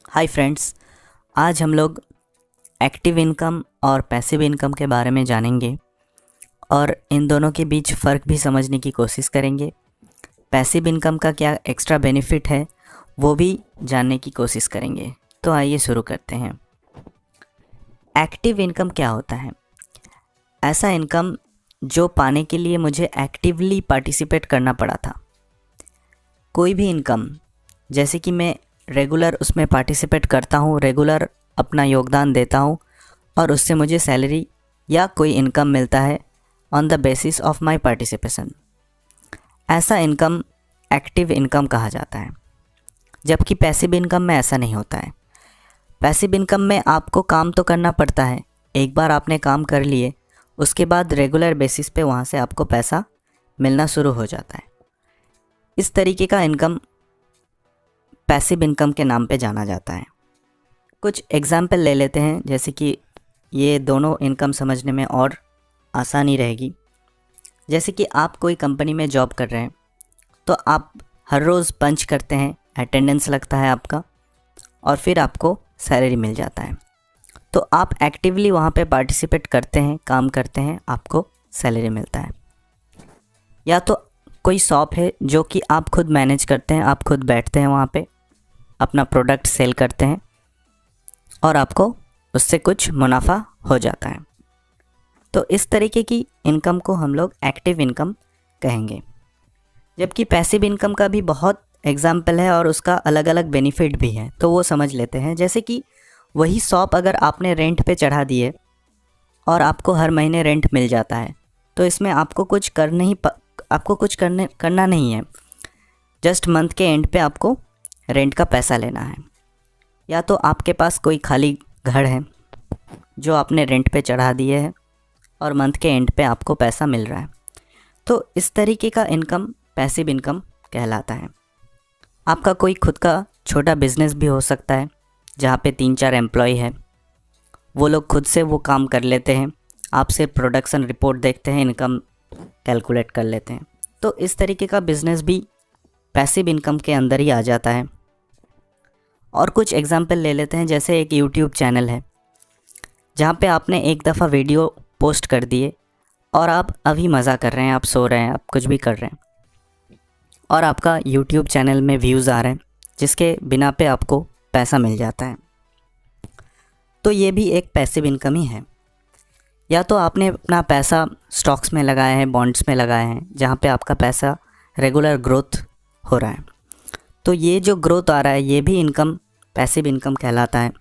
Hi friends, आज हम लोग एक्टिव इनकम और पैसिव इनकम के बारे में जानेंगे और इन दोनों के बीच फ़र्क भी समझने की कोशिश करेंगे। पैसिव इनकम का क्या एक्स्ट्रा बेनिफिट है वो भी जानने की कोशिश करेंगे। तो आइए शुरू करते हैं। एक्टिव इनकम क्या होता है? ऐसा इनकम जो पाने के लिए मुझे एक्टिवली पार्टिसिपेट करना पड़ा था। कोई भी इनकम जैसे कि मैं रेगुलर उसमें पार्टिसिपेट करता हूँ, रेगुलर अपना योगदान देता हूँ और उससे मुझे सैलरी या कोई इनकम मिलता है on the basis of my participation. ऐसा इनकम एक्टिव इनकम कहा जाता है। जबकि पैसिव इनकम में ऐसा नहीं होता है। पैसिव इनकम में आपको काम तो करना पड़ता है, एक बार आपने काम कर लिए उसके बाद रेगुलर बेसिस पे वहाँ से आपको पैसा मिलना शुरू हो जाता है। इस तरीके का इनकम पैसिव इनकम के नाम पे जाना जाता है। कुछ एग्जाम्पल ले लेते हैं, जैसे कि ये दोनों इनकम समझने में और आसानी रहेगी। जैसे कि आप कोई कंपनी में जॉब कर रहे हैं तो आप हर रोज़ पंच करते हैं, अटेंडेंस लगता है आपका और फिर आपको सैलरी मिल जाता है। तो आप एक्टिवली वहाँ पे पार्टिसिपेट करते हैं, काम करते हैं, आपको सैलरी मिलता है। या तो कोई शॉप है जो कि आप खुद मैनेज करते हैं, आप खुद बैठते हैं वहाँ पे अपना प्रोडक्ट सेल करते हैं और आपको उससे कुछ मुनाफा हो जाता है। तो इस तरीके की इनकम को हम लोग एक्टिव इनकम कहेंगे। जबकि पैसिव इनकम का भी बहुत एग्जाम्पल है और उसका अलग अलग बेनिफिट भी है, तो वो समझ लेते हैं। जैसे कि वही शॉप अगर आपने रेंट पे चढ़ा दिए और आपको हर महीने रेंट मिल जाता है तो इसमें आपको कुछ करना नहीं है। जस्ट मंथ के एंड पे आपको रेंट का पैसा लेना है। या तो आपके पास कोई खाली घर है जो आपने रेंट पे चढ़ा दिए है और मंथ के एंड पे आपको पैसा मिल रहा है। तो इस तरीके का इनकम पैसिव इनकम कहलाता है। आपका कोई खुद का छोटा बिजनेस भी हो सकता है जहाँ पे 3-4 एम्प्लॉय है, वो लोग खुद से वो काम कर लेते हैं, आप सिर्फ प्रोडक्शन रिपोर्ट देखते हैं, इनकम कैलकुलेट कर लेते हैं। तो इस तरीके का बिजनेस भी पैसिव इनकम के अंदर ही आ जाता है। और कुछ एग्जांपल ले लेते हैं, जैसे एक यूट्यूब चैनल है जहाँ पे आपने एक दफ़ा वीडियो पोस्ट कर दिए और आप अभी मज़ा कर रहे हैं, आप सो रहे हैं, आप कुछ भी कर रहे हैं और आपका यूट्यूब चैनल में व्यूज़ आ रहे हैं जिसके बिना पे आपको पैसा मिल जाता है। तो ये भी एक पैसिव इनकम ही है। या तो आपने अपना पैसा स्टॉक्स में लगाया है, बॉन्ड्स में लगाया है, जहाँ पे आपका पैसा रेगुलर ग्रोथ हो रहा है। तो ये जो ग्रोथ आ रहा है ये भी इनकम पैसिव इनकम कहलाता है।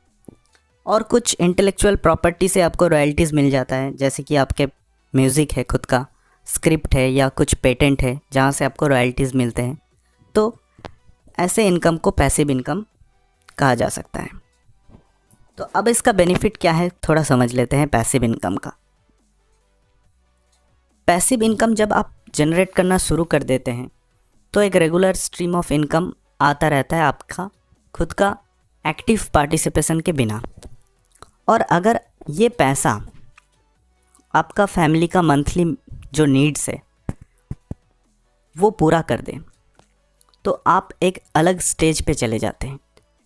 और कुछ इंटेलेक्चुअल प्रॉपर्टी से आपको रॉयल्टीज़ मिल जाता है, जैसे कि आपके म्यूज़िक है, खुद का स्क्रिप्ट है या कुछ पेटेंट है जहाँ से आपको रॉयल्टीज़ मिलते हैं। तो ऐसे इनकम को पैसिव इनकम कहा जा सकता है। तो अब इसका बेनिफिट क्या है थोड़ा समझ लेते हैं पैसिव इनकम का। पैसिव इनकम जब आप जनरेट करना शुरू कर देते हैं तो एक रेगुलर स्ट्रीम ऑफ इनकम आता रहता है आपका खुद का एक्टिव पार्टिसिपेशन के बिना। और अगर ये पैसा आपका फैमिली का मंथली जो नीड्स है वो पूरा कर दें तो आप एक अलग स्टेज पे चले जाते हैं,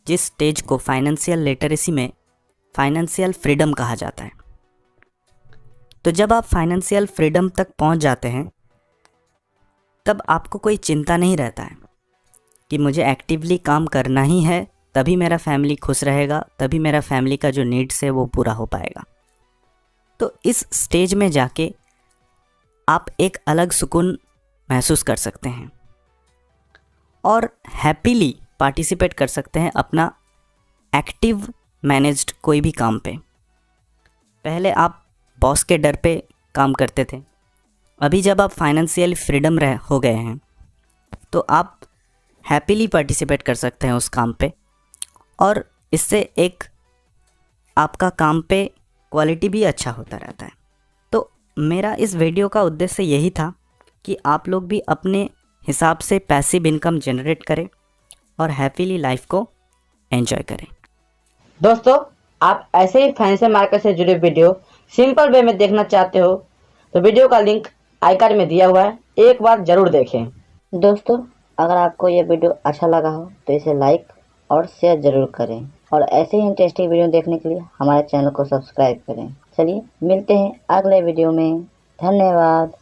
जिस स्टेज को फाइनेंशियल लिटरेसी में फाइनेंशियल फ्रीडम कहा जाता है। तो जब आप फाइनेंशियल फ्रीडम तक पहुंच जाते हैं तब आपको कोई चिंता नहीं रहता है कि मुझे एक्टिवली काम करना ही है, तभी मेरा फैमिली खुश रहेगा, तभी मेरा फैमिली का जो नीड्स है वो पूरा हो पाएगा। तो इस स्टेज में जाके आप एक अलग सुकून महसूस कर सकते हैं और हैप्पीली पार्टिसिपेट कर सकते हैं अपना एक्टिव मैनेज्ड कोई भी काम पे। पहले आप बॉस के डर पे काम करते थे, अभी जब आप फाइनेंशियल फ्रीडम हो गए हैं तो आप हैप्पीली पार्टिसिपेट कर सकते हैं उस काम पे और इससे एक आपका काम पे क्वालिटी भी अच्छा होता रहता है। तो मेरा इस वीडियो का उद्देश्य यही था कि आप लोग भी अपने हिसाब से पैसिव इनकम जनरेट करें और हैप्पीली लाइफ को एंजॉय करें। दोस्तों, आप ऐसे ही फाइनेंशियल मार्केट से जुड़े वीडियो सिंपल वे में देखना चाहते हो तो वीडियो का लिंक आई कार्ड में दिया हुआ है, एक बार जरूर देखें। दोस्तों, अगर आपको ये वीडियो अच्छा लगा हो तो इसे लाइक और शेयर ज़रूर करें और ऐसे ही इंटरेस्टिंग वीडियो देखने के लिए हमारे चैनल को सब्सक्राइब करें। चलिए मिलते हैं अगले वीडियो में। धन्यवाद।